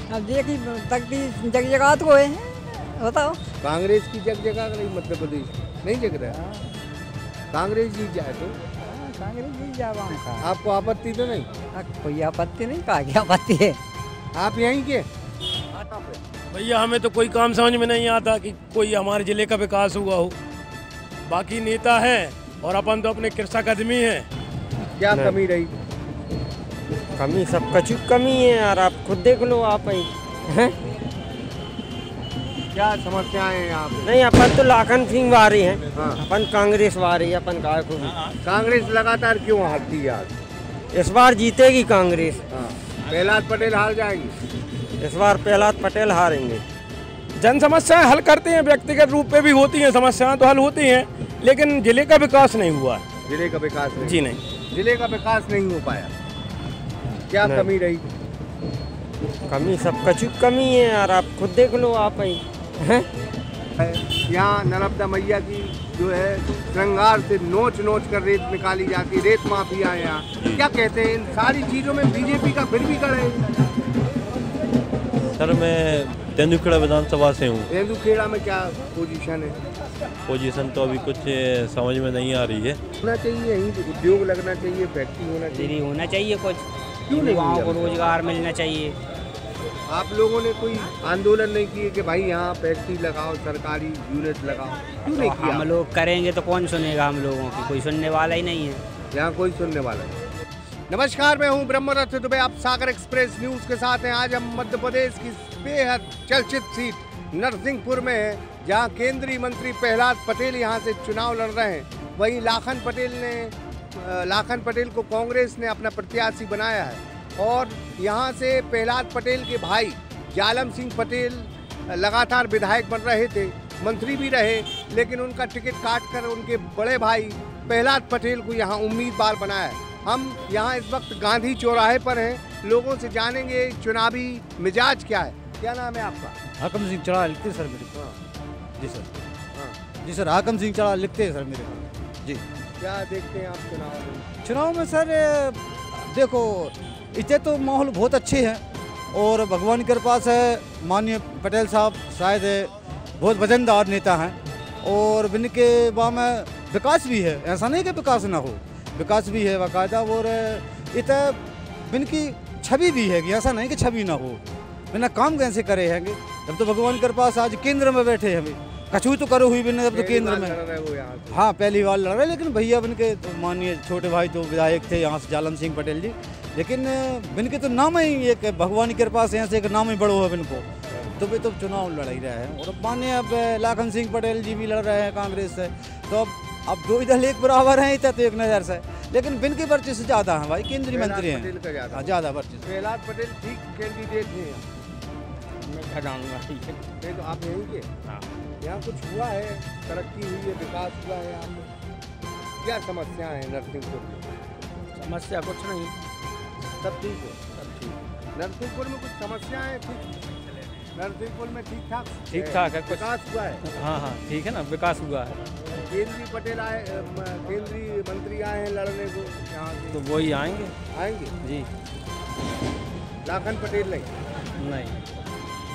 अब देखिए तक भी जग जगह तो है, बताओ। कांग्रेस की जग जगह नहीं, मध्य प्रदेश नहीं जग रहा है। कांग्रेस जीत जाए तो कांग्रेस जी जावा का आपको आपत्ति तो नहीं? कोई आपत्ति नहीं, कहा क्या आपत्ति है। आप यहीं के? भैया हमें तो कोई काम समझ में नहीं आता कि कोई हमारे जिले का विकास हुआ हो। बाकी नेता है और अपन तो अपने कृषक आदमी हैं। क्या कमी रही? कमी सब कछु कमी है यार, आप खुद देख लो आप ही हैं? क्या समस्याएं हैं यहाँ पे? नहीं, अपन तो लाखन सिंह वारी हैं। हाँ। अपन कांग्रेस वारी, अपन काय को भी। कांग्रेस लगातार क्यों हारती है आज? इस बार जीतेगी कांग्रेस। हाँ। प्रहलाद पटेल हार जाएंगे? इस बार प्रहलाद पटेल हारेंगे। जन समस्याएं हल करते हैं, व्यक्तिगत रूप पे भी होती हैं समस्याएं तो हल होती हैं, लेकिन जिले का विकास नहीं हुआ। जिले का विकास नहीं? जी नहीं, जिले का विकास नहीं हो पाया। क्या नहीं। कमी रही? कमी सब कछु कमी है यार, आप खुद देख लो आप ही हैं? यहाँ नर्मदा मैया की जो है श्रृंगार से नोच नोच कर रेत निकाली जाती, रेत माफिया है यहाँ। क्या कहते हैं इन सारी चीजों में बीजेपी का फिर भी करे? सर मैं तेंदुखेड़ा विधानसभा से हूँ। तेंदुखेड़ा में क्या पोजीशन है? पोजीशन तो अभी कुछ समझ में नहीं आ रही है। होना चाहिए, यहीं उद्योग लगना चाहिए, फैक्ट्री होना चाहिए। होना चाहिए कुछ, क्यों नहीं युवाओं को हुआ? रोजगार मिलना चाहिए। आप लोगों ने कोई आंदोलन नहीं किए कि भाई यहाँ फैक्ट्री लगाओ, सरकारी यूनिट लगाओ? क्यों नहीं तो किया? हम लोग करेंगे तो कौन सुनेगा हम लोगों की, कोई सुनने वाला ही नहीं है। यहाँ कोई सुनने वाला नहीं। नमस्कार, मैं हूँ ब्रह्मरथ दुबे, आप सागर एक्सप्रेस न्यूज के साथ हैं। आज हम मध्य प्रदेश की बेहद चर्चित सीट नरसिंहपुर में है, जहाँ केंद्रीय मंत्री प्रहलाद पटेल यहाँ से चुनाव लड़ रहे हैं। वहीं लाखन पटेल को कांग्रेस ने अपना प्रत्याशी बनाया है और यहाँ से प्रहलाद पटेल के भाई जालम सिंह पटेल लगातार विधायक बन रहे थे, मंत्री भी रहे, लेकिन उनका टिकट काटकर उनके बड़े भाई प्रहलाद पटेल को यहाँ उम्मीदवार बनाया है। हम यहाँ इस वक्त गांधी चौराहे पर हैं, लोगों से जानेंगे चुनावी मिजाज क्या है। क्या नाम है आपका? हाकम सिंह चढ़ा लिखते सर मेरे। हाँ। जी सर। हाँ। जी सर, हाकम सिंह चढ़ा लिखते हैं सर मेरे। जी। क्या देखते हैं आप चुनाव में? चुनाव में सर देखो, इतने तो माहौल बहुत अच्छे हैं और भगवान के पास है। माननीय पटेल साहब शायद बहुत वजनदार नेता हैं और इनके वहाँ में विकास भी है, ऐसा नहीं कि विकास ना हो, विकास भी है बाकायदा। और इतना इनकी छवि भी है कि ऐसा नहीं कि छवि ना हो, बिना काम कैसे करे हैंगे। जब तो भगवान के पास आज केंद्र में बैठे हैं, कछु तो करो हुई बिना, जब तो केंद्र में। हाँ, पहली बार लड़ रहे, लेकिन भैया इनके तो माननीय छोटे भाई तो विधायक थे यहाँ से, जालम सिंह पटेल जी, लेकिन इनके तो नाम ही एक भगवान के पास यहाँ से एक नाम ही बड़ो है इनको, तो वे तो चुनाव लड़ ही रहे हैं। और माननीय अब लाखन सिंह पटेल जी भी लड़ रहे हैं कांग्रेस से, तो अब दो इधर एक बराबर हैं इतना तो एक नज़र से, लेकिन बिन के पर्चे से ज़्यादा है भाई, केंद्रीय मंत्री हैं, ज़्यादा पर्चे। प्रहलाद पटेल ठीक कैंडिडेट हैं। मैं घटाऊंगा, ठीक है। नहीं तो आप यहीं के? हाँ। यहाँ कुछ हुआ है, तरक्की हुई है, विकास हुआ है यहाँ पे? क्या समस्या है नरसिंहपुर में? समस्या कुछ नहीं, सब ठीक है? सब ठीक। नरसिंहपुर में कुछ समस्याएं ठीक? नरसिंहपुर में ठीक ठाक है कुछ। विकास हुआ है? हाँ हाँ, ठीक है ना, विकास हुआ है। केंद्रीय मंत्री आए हैं लड़ने को यहाँ से, तो वही आएंगे आएंगे? जी। लाखन पटेल नहीं? नहीं,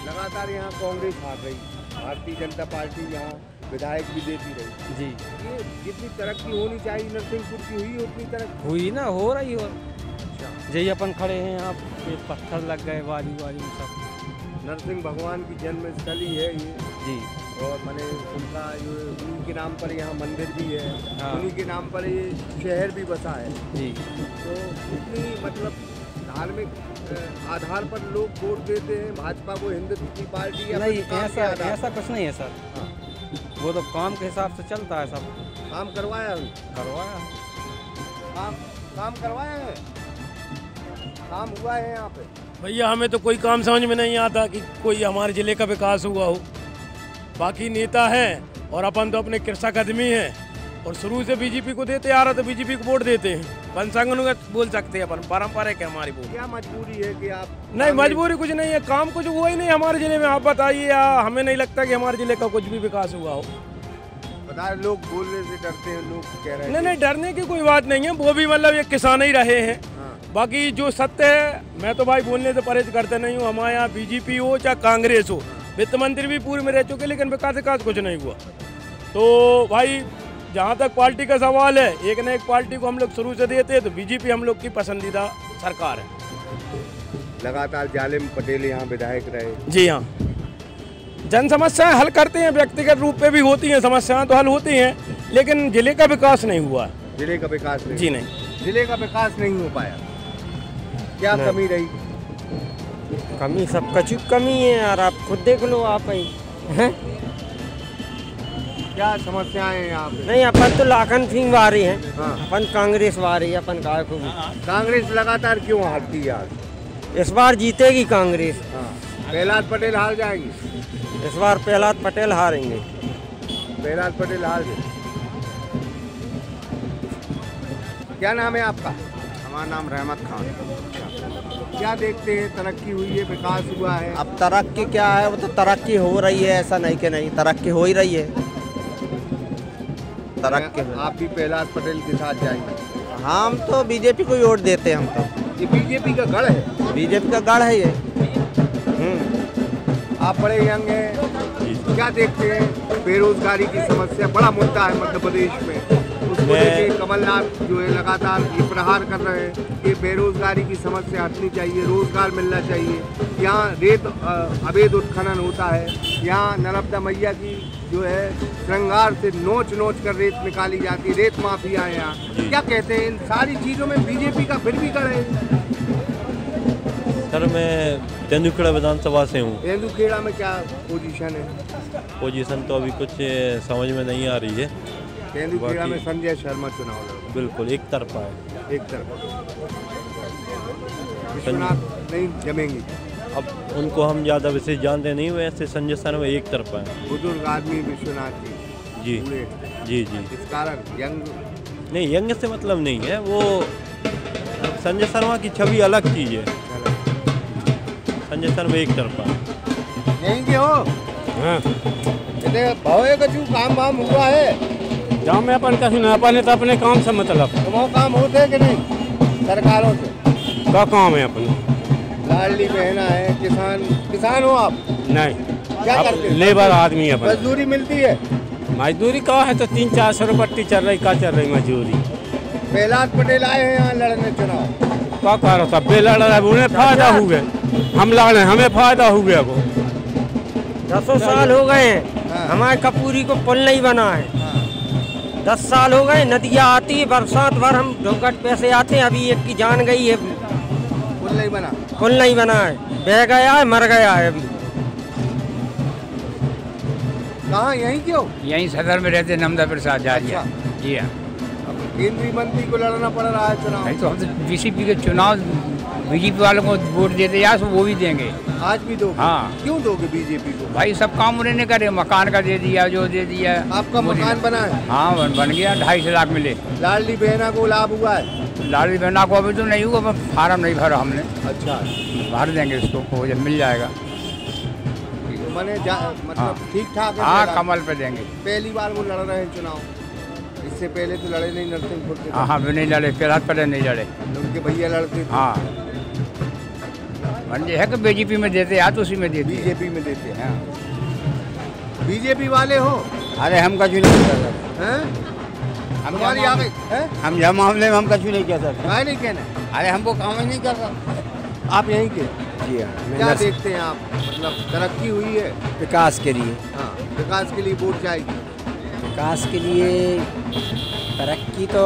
लगातार यहाँ कांग्रेस हार रही, भारतीय जनता पार्टी यहाँ विधायक भी देती रही। जी। ये जितनी तरक्की होनी चाहिए नरसिंहपुर की हुई, उतनी तरक्की हुई ना, हो रही हो। अच्छा। यही अपन खड़े हैं यहाँ पे, पत्थर लग गए बाजू बाजू में सब। नरसिंह भगवान की जन्मस्थली है ये जी। और मैंने उनका जो उन्हीं के नाम पर यहाँ मंदिर भी है। हाँ। उन्हीं के नाम पर ये शहर भी बसा है। जी। तो इतनी मतलब धार्मिक आधार पर लोग वोट देते हैं भाजपा को, हिंदुत्व की पार्टी या नहीं, फिर काम के आधार ऐसा कुछ नहीं है सर। हाँ। वो तो काम के हिसाब से चलता है सब। काम करवाया है? करवाया। काम करवाया है? काम हुआ है यहाँ पे? भैया हमें तो कोई काम समझ में नहीं आता कि कोई हमारे जिले का विकास हुआ हो। बाकी नेता है और अपन तो अपने कृषक आदमी हैं और शुरू से बीजेपी को देते आ रहा, तो बीजेपी को वोट देते हैं। पंचांगत बोल सकते हैं अपन, पारंपरिक है हमारी वोट। क्या मजबूरी है कि आप? नहीं, मजबूरी कुछ नहीं है, काम कुछ हुआ ही नहीं हमारे जिले में। आप बताइए, हमें नहीं लगता कि हमारे जिले का कुछ भी विकास हुआ हो। बता, लोग बोलने से डरते हैं, लोग कह रहे हैं। नहीं, डरने की कोई बात नहीं है, वो भी मतलब ये किसान ही रहे हैं। बाकी जो सत्य है, मैं तो भाई बोलने से परहेज करते नहीं हूँ। हमारे यहाँ बीजेपी हो चाहे कांग्रेस हो, वित्त मंत्री भी पूर्व में रह चुके, लेकिन विकास कुछ नहीं हुआ। तो भाई जहाँ तक पार्टी का सवाल है, एक न एक पार्टी को हम लोग शुरू से देते हैं, तो बीजेपी हम लोग की पसंदीदा सरकार है। लगातार जालिम पटेल यहाँ विधायक रहे। जी हाँ, जन समस्याएं हल करते हैं, व्यक्तिगत रूप पे भी होती हैं समस्याएं तो हल होती हैं, लेकिन जिले का विकास नहीं हुआ। जिले का विकास नहीं? जी नहीं, जिले का विकास नहीं हो पाया। क्या कमी रही? कमी सब कछु कमी है यार, आप खुद देख लो आप ही हैं। क्या समस्याएं हैं यहाँ पे? नहीं, अपन तो लाखन सिंह वारी हैं। हाँ। अपन कांग्रेस वारी है, अपन काय को भी। कांग्रेस लगातार क्यों हारती है आज? इस बार जीतेगी कांग्रेस। हाँ। प्रहलाद पटेल हार जाएंगे? इस बार प्रहलाद पटेल हारेंगे। प्रहलाद पटेल हार गए। क्या नाम है आपका? हमारा नाम रहमत खान। क्या देखते हैं, तरक्की हुई है, विकास हुआ है? अब तरक्की क्या है, वो तो तरक्की हो रही है, ऐसा नहीं कि नहीं, तरक्की हो ही रही है। तरक्की आप भी प्रहलाद पटेल के साथ जाएंगे? हम तो बीजेपी को वोट देते हैं। हम तो ये बीजेपी का गढ़ है? बीजेपी का गढ़ है ये। आप बड़े यंग हैं, क्या देखते हैं? बेरोजगारी की समस्या बड़ा मुद्दा है मध्य प्रदेश में, उसको लेके कमलनाथ जो है लगातार ये प्रहार कर रहे हैं कि बेरोजगारी की समस्या हटनी चाहिए, रोजगार मिलना चाहिए। यहाँ रेत अवैध उत्खनन होता है, यहाँ नर्मदा मैया की जो है श्रृंगार से नोच नोच कर रेत निकाली जाती है, रेत माफिया है यहाँ। क्या कहते हैं, इन सारी चीज़ों में बीजेपी का फिर भी गढ़ है? सर मैं तेंदुखेड़ा विधानसभा से हूँ। तेंदुखेड़ा में क्या पोजीशन है? पोजीशन तो अभी कुछ समझ में नहीं आ रही है। तेंदुखेड़ा में संजय शर्मा चुनाव लड़ रहे हैं। बिल्कुल एक तरफा है। एक तरफ विश्वनाथ नहीं जमेंगी। अब उनको हम ज़्यादा विशेष जानते नहीं, वैसे संजय शर्मा एक तरफा है। बुजुर्ग आदमी विश्वनाथ जी। जी जी जी। इस कारण यंग नहीं, यंग से मतलब नहीं है, वो संजय शर्मा की छवि अलग चीज़ है। संजय शर्मा एक तरफा यहीं के हो? हाँ, भावे कछु काम वाम हुआ है? जाओ में अपन का सुना, अपन तो अपने काम से मतलब। तुम्हारा काम होते है कि नहीं सरकारों से? क्या काम है अपन? लाडली बहना है, किसान हो आप? नहीं, क्या करते हैं? लेबर आदमी है अपन। मजदूरी मिलती है? मजदूरी का है तो 300-400 रुपये चल रही, क्या चल रही मजदूरी? प्रहलाद पटेल आए हैं यहाँ लड़ने चुनाव, क्या कह रहा था? बेलड़ रहा है, उन्हें फायदा हुए, हम लड़े हमें फायदा हो गया। वो 10 साल हो गए हैं, हमारे कपूरी को पुल नहीं बना है। 10 साल हो गए, नदियाँ आती है, बरसात भर हम ढोकट पैसे आते हैं, अभी एक की जान गई है। पुल नहीं बना? पुल नहीं बना है, बह गया है, मर गया है अभी। कहाँ, यहीं क्यों? यहीं सदर में रहते, नमदा प्रसाद जा रही है। अच्छा। जी हाँ, केंद्रीय मंत्री को लड़ना पड़ रहा है चुनाव। नहीं तो हम तो बीजेपी के चुनाव बीजेपी वालों को वोट देते यार, वो भी देंगे। आज भी दोगे? हाँ। क्यों दोगे बीजेपी को? भाई सब काम उन्होंने करे, मकान का दे दिया, जो दे दिया। आपका मकान बना है? हाँ बन गया, 250 लाख मिले। लाडली बहना को लाभ हुआ है? लाडली बहना को अभी तो नहीं हुआ, फार्म नहीं भरा हमने। अच्छा, भर देंगे इसको, जब मिल जाएगा। मैंने मतलब ठीक ठाक है? हाँ, कमल पे देंगे। पहली बार वो लड़ रहे हैं चुनाव, इससे पहले तो लड़े नहीं, नरसिंहपुर के? हाँ, भी नहीं लड़े, प्रहलाद पटेल नहीं लड़े, उनके भैया लड़ते थे। हाँ, मंजे है कि बीजेपी में देते यार, तो उसी में देते। बीजेपी में देते हैं? हाँ। बीजेपी वाले हो? अरे हम कछु नहीं कर सकते हैं? हमारी आ गई है? हम जब मामले में हम कछु नहीं कह सकते। क्या नहीं कहना? अरे हमको काम ही नहीं कर रहा। आप यहीं के? जी हाँ, क्या देखते हैं आप, मतलब तरक्की हुई है? विकास के लिए। हाँ, विकास के लिए वोट जाएगी? विकास के लिए तरक्की तो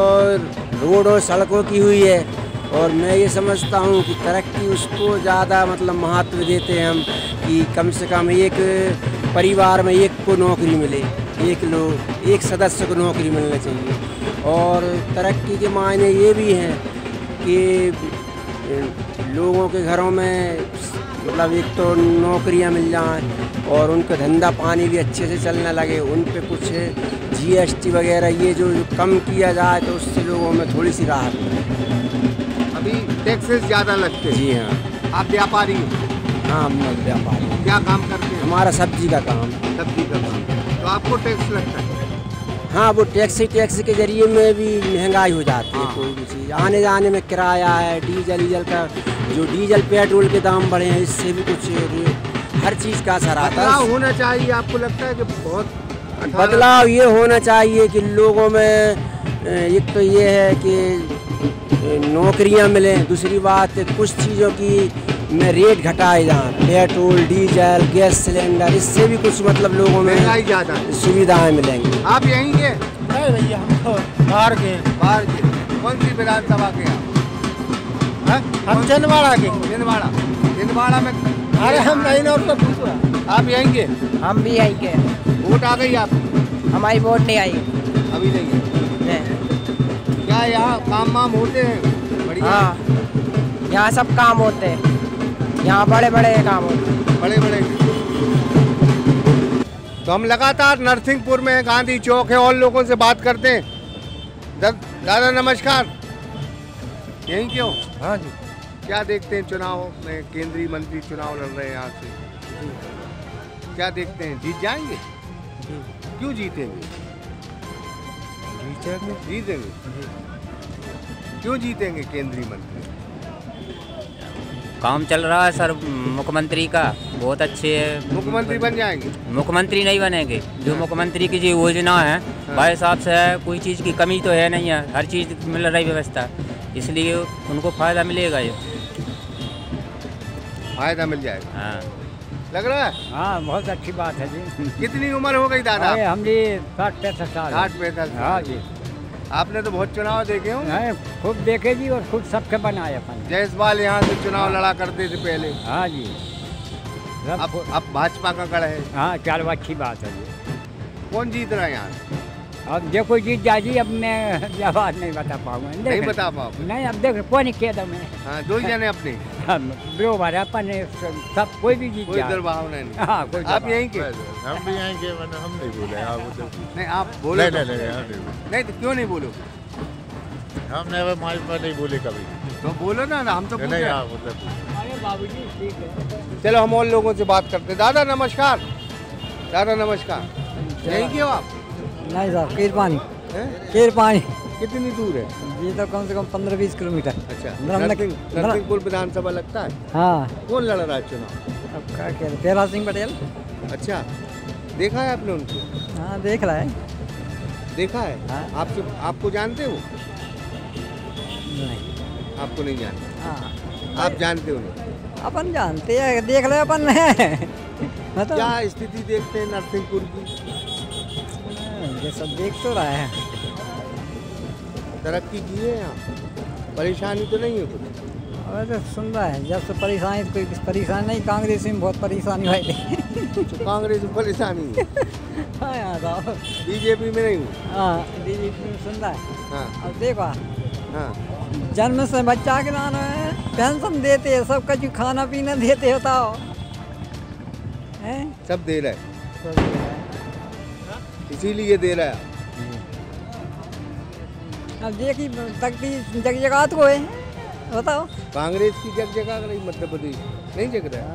रोड और सड़कों की हुई है, और मैं ये समझता हूँ कि तरक्की उसको ज़्यादा मतलब महत्व देते हैं हम, कि कम से कम एक परिवार में एक को नौकरी मिले, एक सदस्य को नौकरी मिलना चाहिए। और तरक्की के मायने ये भी हैं कि लोगों के घरों में मतलब एक तो नौकरियां मिल जाएं, और उनका धंधा पानी भी अच्छे से चलने लगे, उन पे कुछ GST वगैरह ये जो कम किया जाए तो उससे लोगों में थोड़ी सी राहत मिले। अभी टैक्सेस ज़्यादा लगते हैं? जी हाँ। आप व्यापारी हैं? हाँ, हम व्यापारी। क्या काम करते हैं? हमारा सब्जी का काम। सब्जी का काम। तो आपको टैक्स लगता है? हाँ, वो टैक्स के जरिए में भी महंगाई हो जाती है। कोई भी चीज़ आने जाने में किराया है, डीजल का जो डीजल पेट्रोल के दाम बढ़े हैं, इससे भी कुछ हर चीज़ का असर आता है। बदलाव होना चाहिए, आपको लगता है कि बहुत बदलाव ये होना चाहिए कि लोगों में एक तो ये है कि नौकरियां मिलें, दूसरी बात कुछ चीज़ों की में रेट घटाए जाएं, पेट्रोल डीजल गैस सिलेंडर, इससे भी कुछ मतलब लोगों में महंगाई ज़्यादा सुविधाएं मिलेंगी। आप यहीं के? नहीं भैया, हम तो बाहर के। बाहर के? कौन सी विधानसभा के आप? हम छिंदवाड़ा के। छिंदवाड़ा में? अरे हम नहीं ना, तो पूछो। आप यहीं के? हम भी यहीं के। वोट आ गई आपकी? हमारी वोट नहीं आई अभी नहीं है। क्या यहाँ काम वाम होते हैं? बढ़िया। हाँ, यहाँ सब काम होते हैं, यहाँ बड़े बड़े काम होते हैं। बड़े तो हम लगातार नरसिंहपुर में गांधी चौक है और लोगों से बात करते हैं। दादा नमस्कार, यहीं क्यों? हाँ जी। क्या देखते हैं चुनाव में? केंद्रीय मंत्री चुनाव लड़ रहे हैं यहाँ से, क्या देखते हैं? जीत जाएंगे? क्यों जीतेंगे? जीतेंगे। क्यों जीतेंगे केंद्रीय मंत्री? काम चल रहा है सर मुख्यमंत्री का, बहुत अच्छे है। मुख्यमंत्री बन जाएंगे? मुख्यमंत्री नहीं बनेंगे, जो मुख्यमंत्री की जो योजना है भाई साहब से है, कोई चीज़ की कमी तो है नहीं है, हर चीज़ मिल रही व्यवस्था, इसलिए उनको फायदा मिलेगा। ये फायदा मिल जाएगा। हाँ, लग रहा है। हाँ, बहुत अच्छी बात है जी। कितनी उम्र हो गई दादा? हम जी 60-65 साल। 60-65। हाँ जी। आपने तो बहुत चुनाव देखे होंगे? खूब देखे जी, और खुद सबके बनाए अपन। जायसवाल यहाँ से चुनाव लड़ा करते थे पहले। हाँ जी। अब भाजपा का गढ़ है। हाँ, चलो अच्छी बात है जी। कौन जीत रहा है यहाँ? अब देखो जीत जा जी, अब मैं जवाब नहीं बता पाऊंगा। नहीं बता पाओ? नहीं, अब देखो कौन खेद में। हाँ, दो ही जने अपने बरोबर अपन सब, कोई भी जीत कोई दरभाव नहीं। हाँ, कोई। आप यहीं के? हम भी यहीं के, हम नहीं बोले। नहीं, आप बोलो। नहीं तो क्यों नहीं बोलो? हमने माइक पर नहीं बोले कभी। तो बोलो ना, हम तो नहीं। अरे बाबूजी ठीक है। चलो हम और लोगों से बात करते हैं। दादा नमस्कार। दादा नमस्कार, यहीं के हो आप? नहीं साहब, केरपानी। कितनी दूर है? ये तो कम से कम 15-20 किलोमीटर। अच्छा, नरसिंहपुर विधानसभा लगता है। हाँ। कौन लड़ रहा है चुनाव? अब क्या कह रहे, प्रहलाद सिंह पटेल। अच्छा, देखा है आपने उनको? हाँ, देख रहा है। देखा है? हाँ। आपको जानते हो? नहीं, आपको नहीं जानते। हाँ। आप जानते हो? अपन जानते हैं, देख रहे अपन है। मतलब क्या स्थिति देखते हैं नरसिंहपुर की? ये सब देख तो रहा है। तरक्की की है यहाँ? परेशानी तो नहीं है कुछ? और तो सुन रहा है, जब से परेशानी, कोई परेशानी नहीं, कांग्रेस में बहुत परेशानी हुई थी। तो कांग्रेस में परेशानी है? हाँ, यहाँ था। बीजेपी में नहीं हूँ। हाँ, बीजेपी में सुन रहा है। हाँ। अब देखो, हाँ, जन्म से बच्चा के नाम है, पेंशन देते हैं, सब कुछ खाना पीना देते होता हो, सब दे रहा है, इसीलिए दे रहा है। अब देखिए तकती जग जगह तो है, बताओ। कांग्रेस की जग जगह रही, मध्य प्रदेश नहीं जग रहा है।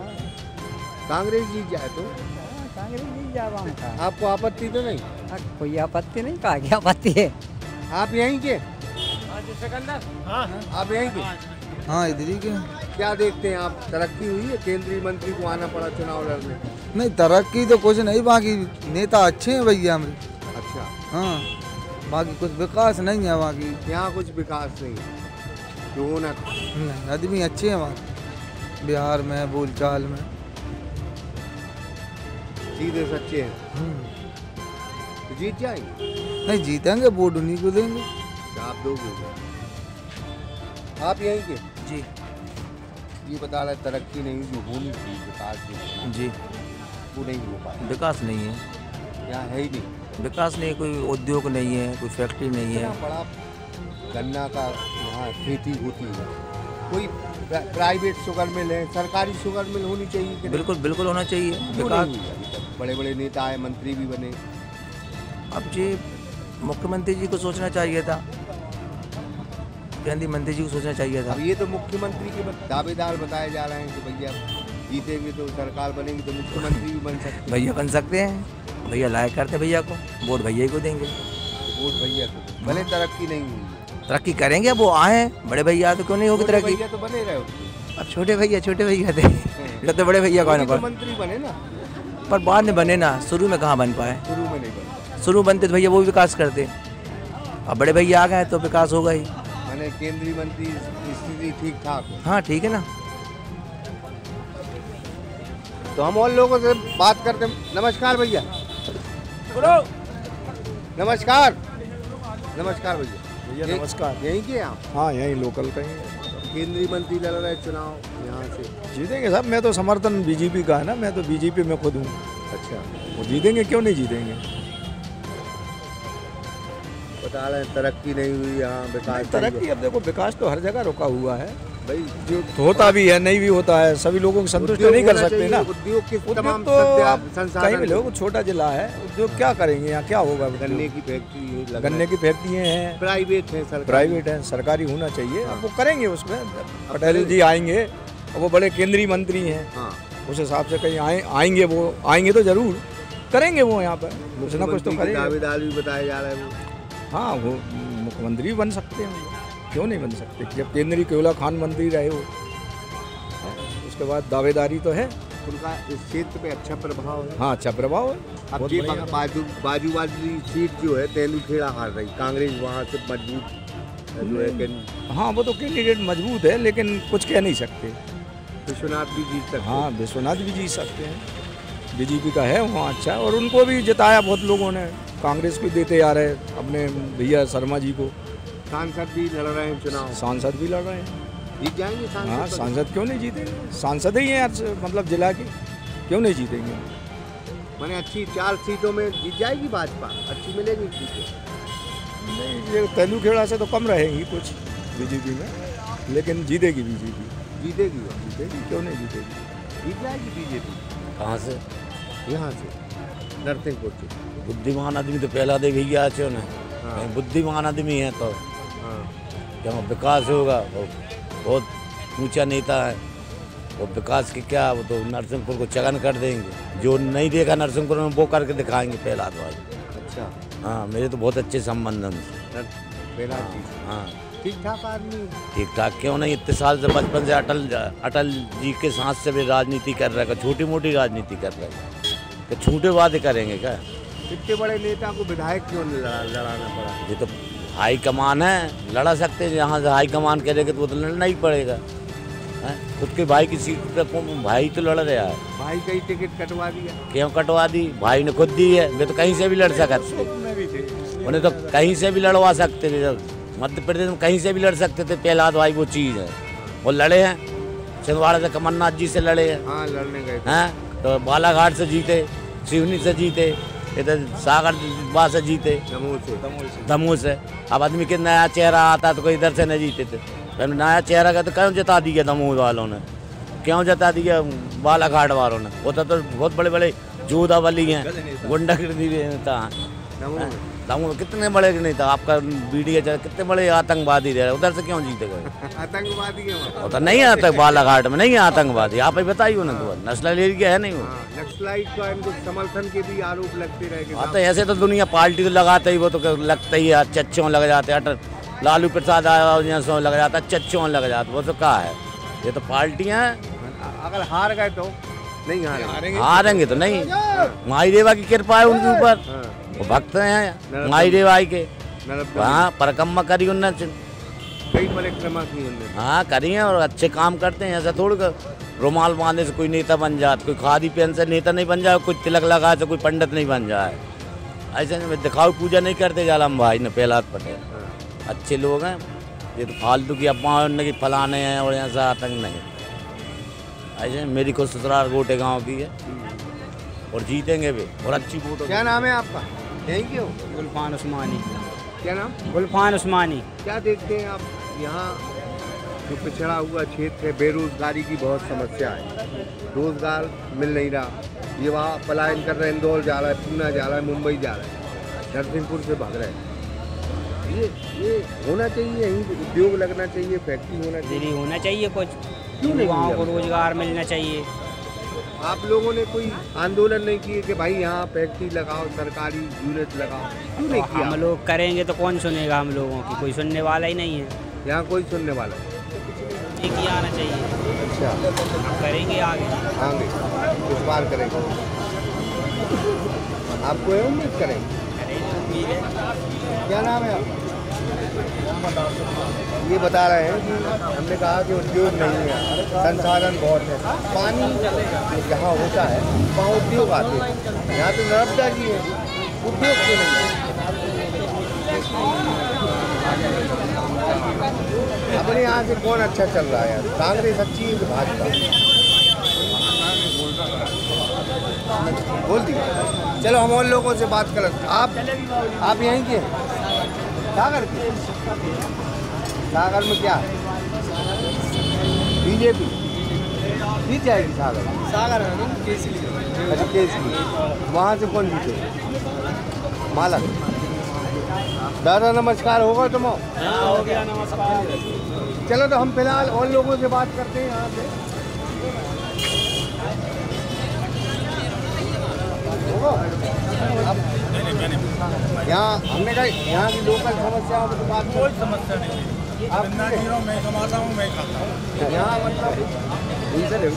कांग्रेस जीत जाए तो? कांग्रेस जीत जाए। आपको आपत्ति तो नहीं? कोई आपत्ति नहीं, कहा क्या आपत्ति है? आप यहीं के? हाँ, आप यहीं के? हाँ, इधर ही के। क्या देखते हैं आप, तरक्की हुई है? केंद्रीय मंत्री को आना पड़ा चुनाव लड़ने? नहीं, तरक्की तो कुछ नहीं, बाकी नेता अच्छे हैं भैया हमारे। अच्छा। हाँ, बाकी कुछ विकास नहीं है। बाकी यहाँ कुछ विकास नहीं है जो होना। नहीं, आदमी अच्छे हैं वहाँ बिहार में, बोलचाल में सीधे सच्चे हैं। तो जीत जाएंगे? नहीं जीतेंगे, वोट उन्हीं को देंगे। आप दोगे? आप यहीं के? जी। ये बता रहे तरक्की नहीं जो होनी थी, विकास जी, वो नहीं हो पाया। विकास नहीं है यहाँ, है ही नहीं विकास। नहीं, कोई उद्योग नहीं है, कोई फैक्ट्री नहीं है। बड़ा गन्ना का यहाँ खेती होती है, कोई प्राइवेट शुगर मिल है, सरकारी शुगर मिल होनी चाहिए। बिल्कुल बिल्कुल होना चाहिए विकास। बड़े बड़े नेता आए, मंत्री भी बने। अब जी मुख्यमंत्री जी को सोचना चाहिए था, केंद्रीय मंत्री जी को सोचना चाहिए था। अब ये तो मुख्यमंत्री के दावेदार बताए जा रहे हैं कि भैया जीतेंगे तो सरकार बनेगी तो मुख्यमंत्री भी बन सकते हैं। भैया बन सकते हैं, भैया लायक करते भैया को, वोट भैया को देंगे। वोट भैया को, भले तरक्की नहीं हुई। तरक्की करेंगे, अब वो आए बड़े भैया तो क्यों नहीं होगी तरक्की। भैया तो बने रहे, अब छोटे भैया थे इधर तो बड़े भैया कौन है, मंत्री बने ना, पर बाद में बने ना, शुरू में कहाँ बन पाए। शुरू में नहीं बने, शुरू बनते तो भैया वो भी विकास करते, अब बड़े भैया आ गए तो विकास होगा ही। मैंने केंद्रीय मंत्री स्थिति ठीक ठाक है। हाँ ठीक है ना। तो हम और लोगों से बात करते हैं। नमस्कार भैया। नमस्कार। नमस्कार भैया। नमस्कार। यहीं के आप? हाँ यहीं लोकल कहीं। केंद्रीय मंत्री लड़ रहे चुनाव यहाँ से, जीतेंगे साहब। मैं तो समर्थन बीजेपी का है ना, मैं तो बीजेपी में खुद हूँ। अच्छा, वो जीतेंगे, क्यों नहीं जीतेंगे। बता रहे तरक्की नहीं हुई यहाँ, विकास। तरक्की अब देखो, विकास तो हर जगह रुका हुआ है भाई, जो होता भी है नहीं भी होता है, सभी लोगों को संतुष्ट नहीं कर सकते ना। उद्योग के तमाम तो आप कहीं भी लोग, छोटा जिला है, उद्योग क्या करेंगे यहाँ, क्या होगा। गन्ने की फैक्ट्री, गन्ने की फैक्ट्रियाँ हैं, प्राइवेट है, सरकारी होना चाहिए। अब वो करेंगे उसमें, पटेल जी आएंगे, वो बड़े केंद्रीय मंत्री हैं, उस हिसाब से कहीं आएंगे, वो आएंगे तो जरूर करेंगे वो यहाँ पर कुछ ना कुछ तो करेंगे। दावेदार भी बताया जा रहा है वो। हाँ, वो मुख्यमंत्री भी बन सकते हैं, क्यों नहीं बन सकते। जब केंद्रीय केवला खान मंत्री रहे हो, उसके बाद दावेदारी तो है उनका, इस क्षेत्र पे अच्छा प्रभाव है। हाँ, अच्छा प्रभाव है। अब ये बाजू वाली सीट जो है तेंदुखेड़ा हार रही, कांग्रेस वहाँ से मजबूत जो है। हाँ, वो तो कैंडिडेट मजबूत है, लेकिन कुछ कह नहीं सकते। विश्वनाथ भी जीत सकते। हाँ, विश्वनाथ भी जीत सकते हैं, बीजेपी का है वहाँ अच्छा, और उनको भी जिताया बहुत लोगों ने। कांग्रेस को देते आ रहे अपने भैया शर्मा जी को। सांसद भी लड़ रहे हैं चुनाव, सांसद भी लड़ रहे हैं, जीत जाएंगे सांसद। हाँ, सांसद क्यों नहीं जीतेंगे, सांसद ही हैं मतलब जिला के, क्यों नहीं जीतेंगे। मैंने अच्छी 4 सीटों में जीत जाएगी भाजपा, अच्छी मिलेगी सीटें। नहीं, ये तेंदुखेड़ा से तो कम रहेगी कुछ बीजेपी में, लेकिन जीतेगी बीजेपी। जीतेगी, क्यों नहीं जीतेगी, जीत जाएगी बीजेपी। कहाँ से? यहाँ से नरसिंहपुर से। बुद्धिमान आदमी तो पहला दे भी गया है उन्हें। बुद्धिमान आदमी है तो जहाँ विकास होगा, वो बहुत ऊंचा नेता है, वो विकास की क्या, वो तो नरसिंहपुर को चगन कर देंगे। जो नहीं देखा नरसिंहपुर में वो करके दिखाएंगे पहला भाई। अच्छा, हाँ, मेरे तो बहुत अच्छे संबंध हैं। हाँ, ठीक ठाक आदमी। ठीक ठाक क्यों नहीं, इतने साल से बचपन से अटल जी के साथ से भी राजनीति कर रहा है, छोटी मोटी राजनीति कर रहा है, कि छोटे वादे करेंगे क्या। इतने बड़े नेता को विधायक क्यों लड़ाना पड़ा। ये तो हाई कमान है, लड़ा सकते हैं। यहाँ से हाई कमान करेगा तो वो तो लड़ना ही पड़ेगा। खुद के भाई की सीट पे भाई तो लड़ रहा है। भाई का ही टिकट कटवा दिया। क्यों कटवा दी, भाई ने खुद दी है। वे तो कहीं से भी लड़ सकते, उन्हें तो कहीं से भी लड़वा सकते थे। मध्य प्रदेश में कहीं से भी लड़ सकते थे। प्रहलाद भाई वो चीज़ है, वो लड़े हैं, छिंदवाड़ा से कमलनाथ जी से लड़े हैं। हाँ, लड़ने गए हैं तो बालाघाट से जीते, सिवनी से जीते, इधर सागर बाग से जीते, दमोह से। अब आदमी के नया चेहरा आता तो कोई इधर से नहीं जीते थे। नया चेहरा का तो क्यों जता दिया दमोह वालों ने, क्यों जता दिया बालाघाट वालों ने। वो तो बहुत बड़े बड़े जोधावली हैं, गुंडागर्दी नेता हैं। दमोह कितने बड़े नहीं था आपका वीडियो, कितने बड़े आतंकवादी रहे, उधर से क्यों जीते गए। आतंकवादी वो तो नहीं आता बालाघाट में, नहीं है आतंकवादी। आप ही बताइए ना, तो नस्ल एरिया है नहीं वो। नक्सलाइट का इनको समर्थन के भी आरोप लगते रहे। हाँ, तो ऐसे तो दुनिया पार्टी तो लगाते ही, वो तो लगता ही है। चच्चों लग जाते हैं, लालू प्रसाद आया लग जाता है, चच्चों लग जाता, वो तो क्या है। ये तो पार्टियाँ अगर हार गए तो नहीं हारेंगे तो नहीं। माई देवा की कृपा है उनके ऊपर, वो भक्त हैं माई देवाई के। हाँ, परिक्रमा करी उन्होंने, कई परिक्रमा की उन्होंने। हाँ, करी है, और अच्छे काम करते हैं। ऐसा थोड़ी कर रुमाल बांधने से कोई नेता बन जाए, कोई खादी पहन से नेता नहीं बन जाए, कोई तिलक लगा से कोई पंडित नहीं बन जाए। ऐसे दिखाऊ पूजा नहीं करते जालम भाई ने, प्रहलाद पटेल अच्छे लोग हैं। ये तो फालतू की अफवाह की फलाने हैं, और यहाँ से आतंक नहीं। ऐसे मेरी खुद ससुराल गोटे गाँव की है, और जीतेंगे भी, और अच्छी वोट। क्या नाम है आपका, यहीं के हो? गुलफान उस्मानी। क्या नाम? गुलफान उस्मानी। क्या देखते हैं आप यहाँ जो पिछड़ा हुआ क्षेत्र है, बेरोजगारी की बहुत समस्या है, रोजगार मिल नहीं रहा, युवा पलायन कर रहे हैं, इंदौर जा रहा है, पूना जा रहा है, मुंबई जा रहा है, नरसिंहपुर से भाग रहे हैं। ये होना चाहिए, यहीं उद्योग लगना चाहिए, फैक्ट्री होना चाहिए। होना चाहिए कुछ, युवाओं को रोजगार मिलना चाहिए। आप लोगों ने कोई आंदोलन नहीं किए कि भाई यहाँ फैक्ट्री लगाओ, सरकारी यूनिट लगाओ? क्यों नहीं किया? हम लोग करेंगे तो कौन सुनेगा हम लोगों की? कोई सुनने वाला ही नहीं है। यहाँ कोई सुनने वाला एक ही आना चाहिए। अच्छा, हम करेंगे आगे इस बार करेंगे। आपको ये उम्मीद करेंगे? क्या नाम है आप? ये बता रहे हैं कि हमने कहा कि उद्योग नहीं है, संसाधन बहुत है, पानी जहाँ होता है वहाँ उद्योग आते हैं। यहाँ तो नर्मदा जी है, उद्योग क्यों नहीं है? अपने यहाँ से कौन अच्छा चल रहा है? कांग्रेस अच्छी है कि भाजपा? बोल दी। चलो हम और लोगों से बात करें। आप यहीं के सागर के? सागर में क्या बीजेपी जीत जाएगी? सागर अच्छा केसरी। वहाँ से कौन जीते? मालक। दादा नमस्कार होगा तुम? हो गया नमस्कार। चलो तो हम फिलहाल और लोगों से बात करते हैं यहाँ पे। यहाँ हमने कहा यहाँ की लोकल समस्याओं पर तो बात कोई समस्या नहीं। आप मैं कमाता हूँ, मैं खाता हूँ। यहाँ मतलब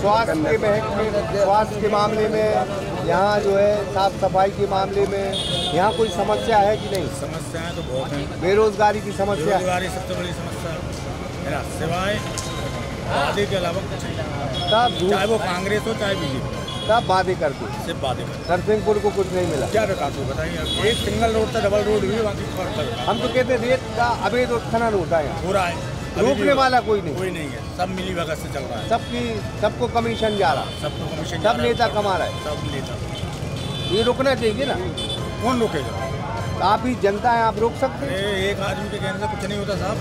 स्वास्थ्य के मामले में, यहाँ जो है साफ सफाई के मामले में यहाँ कोई समस्या है कि नहीं? समस्याएं तो बहुत हैं। बेरोजगारी की समस्या? बेरोजगारी सबसे बड़ी समस्या है, सिवाय वादे के अलावा कुछ नहीं। चाहे वो कांग्रेस हो चाहे बीजेपी, सब वादे करते, सिर्फ वादे करते। नरसिंहपुर को कुछ नहीं मिला। क्या विकास हो बताइए? एक सिंगल रोड था, डबल रोड हुई, बाकी हम तो कहते हैं रेत का अवैध उत्खनन होता है, हो रहा है, रोकने वाला कोई नहीं है। सब मिली भगत से चल रहा है। सबको कमीशन जा रहा, सबको कमीशन, सब नेता कमा रहा है, सब नेता। ये रुकना चाहिए ना। कौन रोकेगा? आप ही जनता है, आप रोक सकते हैं? एक आदमी के कहने से कुछ नहीं होता साहब।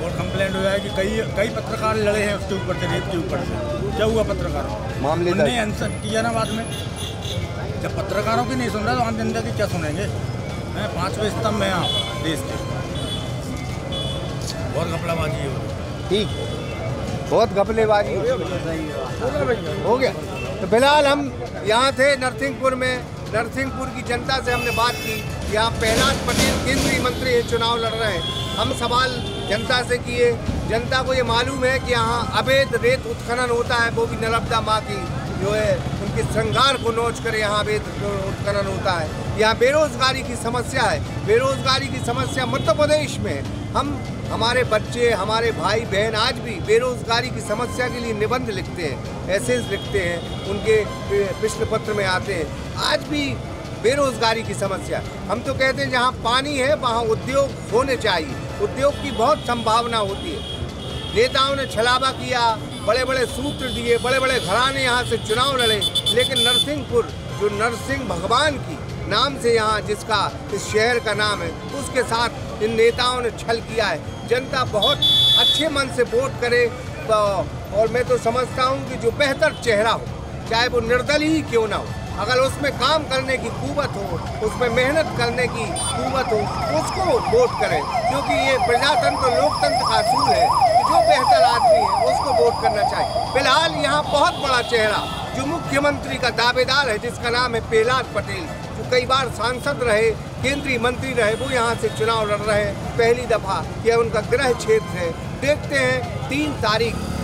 और कंप्लेंट हो जाए कि कई पत्रकार लड़े हैं उसके ऊपर से, रेत के ऊपर से। क्या हुआ पत्रकारों मामले? उन्होंने आंसर किया ना बाद में। जब पत्रकारों की नहीं सुन रहा तो आम जनता की क्या सुनेंगे? 5वें स्तंभ है आप देश के। बहुत घपलाबाजी है। ठीक, बहुत घपलेबाजी हो गया। तो फिलहाल हम यहाँ थे नरसिंहपुर में। नरसिंहपुर की जनता से हमने बात की। यहाँ प्रहलाद पटेल केंद्रीय मंत्री चुनाव लड़ रहे हैं। हम सवाल जनता से किए। जनता को ये मालूम है कि यहाँ अवैध रेत उत्खनन होता है, वो भी नर्मदा माँ की जो है उनके श्रृंगार को नोच कर यहाँ अवैध उत्खनन होता है। यहाँ बेरोजगारी की समस्या है। बेरोजगारी की समस्या मध्य प्रदेश में हमारे बच्चे, हमारे भाई बहन आज भी बेरोजगारी की समस्या के लिए निबंध लिखते हैं, एसेज लिखते हैं, उनके प्रश्न पत्र में आते हैं। आज भी बेरोजगारी की समस्या। हम तो कहते हैं जहाँ पानी है वहाँ उद्योग होने चाहिए। उद्योग की बहुत संभावना होती है। नेताओं ने छलावा किया, बड़े बड़े सूत्र दिए, बड़े बड़े घराने यहाँ से चुनाव लड़े, लेकिन नरसिंहपुर जो नरसिंह भगवान की नाम से यहाँ जिसका इस शहर का नाम है, उसके साथ इन नेताओं ने छल किया है। जनता बहुत अच्छे मन से वोट करे और मैं तो समझता हूँ कि जो बेहतर चेहरा हो, चाहे वो निर्दलीय ही क्यों ना हो, अगर उसमें काम करने की कुव्वत हो, उसमें मेहनत करने की कुव्वत हो, उसको वोट करें। क्योंकि ये प्रजातंत्र लोकतंत्र का असूल है कि जो बेहतर आदमी है उसको वोट करना चाहिए। फिलहाल यहाँ बहुत बड़ा चेहरा जो मुख्यमंत्री का दावेदार है, जिसका नाम है प्रहलाद पटेल, जो कई बार सांसद रहे, केंद्रीय मंत्री रहे, वो यहाँ से चुनाव लड़ रहे हैं पहली दफ़ा। यह उनका गृह क्षेत्र है। देखते हैं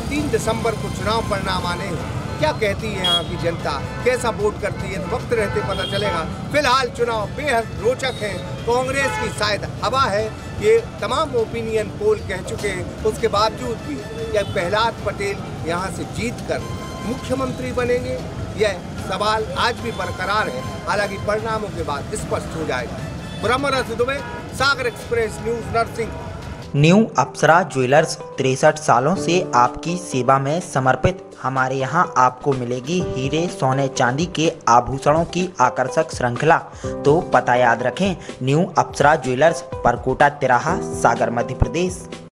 3 दिसंबर को चुनाव परिणाम आने हैं। क्या कहती है यहाँ की जनता, कैसा वोट करती है, तो वक्त रहते पता चलेगा। फिलहाल चुनाव बेहद रोचक है। कांग्रेस की शायद हवा है, ये तमाम ओपिनियन पोल कह चुके हैं। उसके बावजूद भी क्या प्रहलाद पटेल यहाँ से जीतकर मुख्यमंत्री बनेंगे, यह सवाल आज भी बरकरार है। हालांकि परिणामों के बाद स्पष्ट हो जाएगा। ब्रह्मरथ दुबे, सागर एक्सप्रेस न्यूज, नरसिंह। न्यू अप्सरा ज्वेलर्स 63 सालों से आपकी सेवा में समर्पित। हमारे यहाँ आपको मिलेगी हीरे, सोने, चांदी के आभूषणों की आकर्षक श्रृंखला। तो पता याद रखें, न्यू अप्सरा ज्वेलर्स, परकोटा तिराहा, सागर, मध्य प्रदेश।